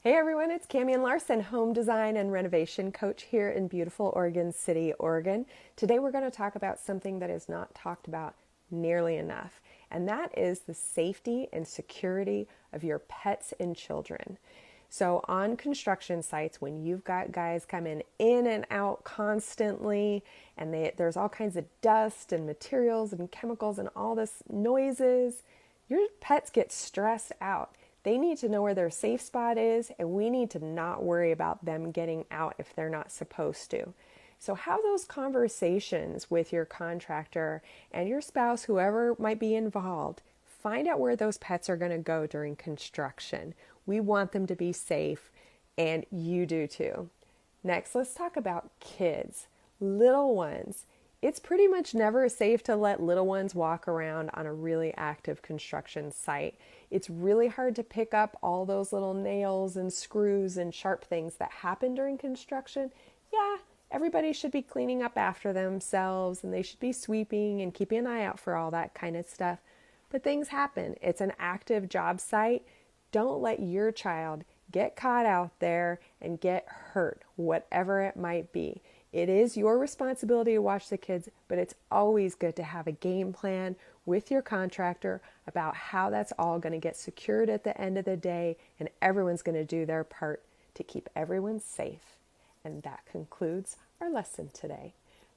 Hey everyone, it's Camian Larson, Home Design and Renovation Coach here in beautiful Oregon City, Oregon. Today we're going to talk about something that is not talked about nearly enough, and that is the safety and security of your pets and children. So on construction sites, when you've got guys coming in and out constantly, and there's all kinds of dust and materials and chemicals and all this noises, your pets get stressed out. They need to know where their safe spot is, and we need to not worry about them getting out if they're not supposed to. So have those conversations with your contractor and your spouse, whoever might be involved. Find out where those pets are going to go during construction. We want them to be safe, and you do too. Next, let's talk about kids, little ones. It's pretty much never safe to let little ones walk around on a really active construction site. It's really hard to pick up all those little nails and screws and sharp things that happen during construction. Yeah, everybody should be cleaning up after themselves, and they should be sweeping and keeping an eye out for all that kind of stuff. But things happen. It's an active job site. Don't let your child get caught out there and get hurt, whatever it might be. It is your responsibility to watch the kids, but it's always good to have a game plan with your contractor about how that's all going to get secured at the end of the day, and everyone's going to do their part to keep everyone safe. And that concludes our lesson today.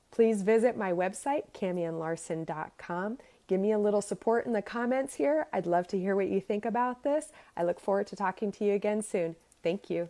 Please visit my website, camianlarson.com. Give me a little support in the comments here. I'd love to hear what you think about this. I look forward to talking to you again soon. Thank you.